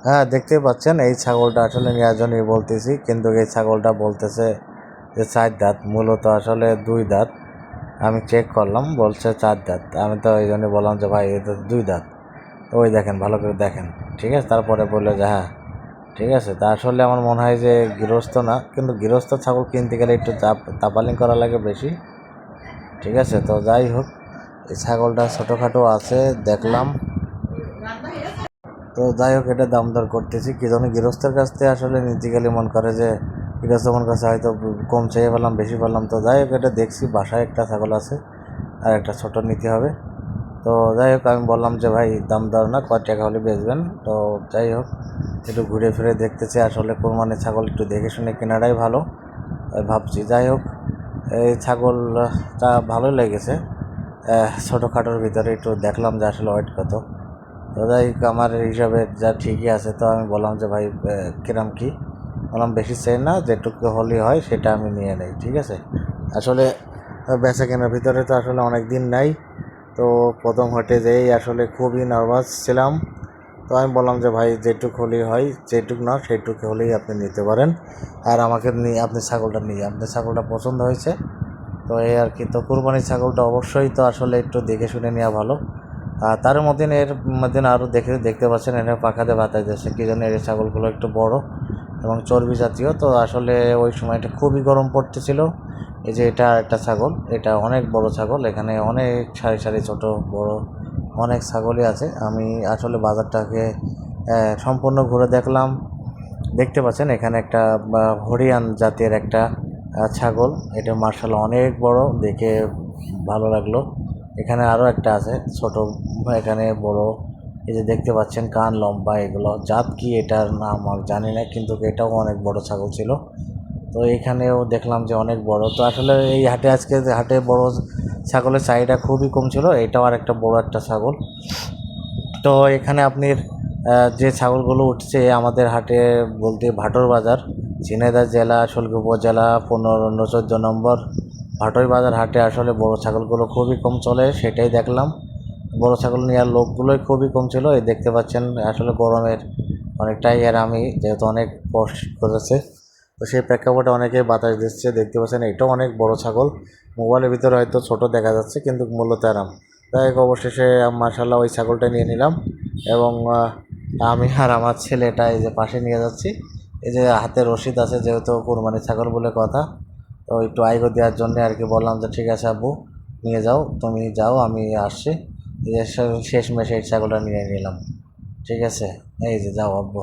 হ্যাঁ, দেখতেই পাচ্ছেন এই ছাগলটা আসলে নেওয়ার জন্যই বলতেছি, কিন্তু এই ছাগলটা বলতেছে যে 4 দাঁত, মূলত আসলে 2 দাঁত। আমি চেক করলাম, বলছে 4 দাঁত। আমি তো এই জন্য বললাম যে ভাই এটা 2 দাঁত। ওই দেখেন, ভালো করে দেখেন, ঠিক আছে। তারপরে বললো যে হ্যাঁ ঠিক আছে। তা আসলে আমার মনে হয় যে গৃহস্থ না, কিন্তু গৃহস্থ ছাগল কিনতে গেলে একটু তাপালিং করা লাগে বেশি, ঠিক আছে। তো যাই হোক, এই ছাগলটা ছোটোখাটো আছে দেখলাম। তো যাই হোক, এটা দাম দর করতেছি কি জন্য গৃহস্থের কাছ থেকে আসলে নিতে গেলে মন করে যে গৃহস্থ মন কাছে হয়তো কম চেয়ে পেলাম, বেশি পেলাম। তো যাই হোক, এটা দেখছি বাসায় একটা ছাগল আছে আর একটা ছোট নিতে হবে। তো যাই হোক, আমি বললাম যে ভাই দাম দর না, কয় টাকা হলে বেচবেন। তো যাই হোক, একটু ঘুরে ফিরে দেখতেছি, আসলে কোরবানির ছাগল একটু দেখে শুনে কেনাটাই ভালো তাই ভাবছি। যাই হোক, এই ছাগলটা ভালোই লেগেছে। ছোটোখাটোর ভিতরে একটু দেখলাম যে আসলে ওয়েট কত। তো যাই হোক, আমার হিসাবে যা ঠিকই আছে। তো আমি বললাম যে ভাই কিরাম কী, বললাম বেশি চাই না, যেটুকু হলেই হয় সেটা আমি নিয়ে নেই, ঠিক আছে। আসলে বেচা কেনার ভিতরে তো আসলে অনেক দিন নাই। তো প্রথম হাটে যেই আসলে খুবই নার্ভাস ছিলাম। তো আমি বললাম যে ভাই যেটুক হলেই হয়, যেটুক না সেইটুকু হলেই আপনি নিতে পারেন, আর আমাকে নিয়ে আপনি ছাগলটা নিয়ে, আপনার ছাগলটা পছন্দ হয়েছে তো এই আর কি। তো কুরবানির ছাগলটা অবশ্যই তো আসলে একটু দেখে শুনে নেওয়া ভালো। আর তার মধ্যে এর মধ্যে আরও দেখতে পাচ্ছেন এর পাখাতে বাতাস দিচ্ছে, কী জন্য এর ছাগলগুলো একটু বড় এবং চর্বি জাতীয়। তো আসলে ওই সময়টা খুবই গরম পড়তেছিল। এই যে এটা একটা ছাগল, এটা অনেক বড় ছাগল, এখানে অনেক সারি সারি ছোট বড় অনেক ছাগলই আছে। আমি আসলে বাজারটাকে সম্পূর্ণ ঘুরে দেখলাম। দেখতে পাচ্ছেন এখানে একটা হরিয়ান জাতের একটা ছাগল, এটা মার্শাল্লাহ অনেক বড়, দেখে ভালো লাগলো। এখানে আরও একটা আছে ছোট, এখানে বড়। এই যে দেখতে পাচ্ছেন কান লম্বা, এগুলো জাত কি এটার নাম আমি জানি না, কিন্তু এটাও অনেক বড় ছাগল ছিল। তো এখানেও দেখলাম যে অনেক বড়। তো আসলে এই হাটে আজকে হাটে বড় ছাগলের চাহিদা খুবই কম ছিল, এটাও আর একটা বড় একটা ছাগল। তো এখানে আপনার যে ছাগলগুলো উঠছে আমাদের হাটে বলতে ভাটোর বাজার, ঝিনাইদহ জেলা, শুল্ক উপজেলা 15-14 নম্বর ভাটোর বাজার হাটে আসলে বড় ছাগলগুলো খুবই কম চলে, সেটাই দেখলাম। বড় ছাগল নেওয়ার লোকগুলোই খুবই কম ছিল। এই দেখতে পাচ্ছেন আসলে গরমের অনেকটাই, আর আমি যেহেতু অনেক কষ্ট করেছে, তো সেই প্রেক্ষাপটে অনেকে বাতাস দিচ্ছে। দেখতে পাচ্ছেন এটাও অনেক বড় ছাগল, মোবাইলের ভিতরে হয়তো ছোট দেখা যাচ্ছে কিন্তু মূলত আরাম। তাই অবশেষে মাশাআল্লাহ ওই ছাগলটা নিয়ে নিলাম, এবং আমি আর আমার ছেলেটা এই যে পাশে নিয়ে যাচ্ছি। এই যে হাতে রশিদ আছে, যেহেতু কুরবানি ছাগল বলে কথা, তো একটু আইগো দেওয়ার জন্য আর কি বললাম যে ঠিক আছে আব্বু নিয়ে যাও, তুমি যাও আমি আসছি। এই যে শেষমেশ এই ছাগলটা নিয়ে নিলাম, ঠিক আছে। এই যে যাও আব্বু।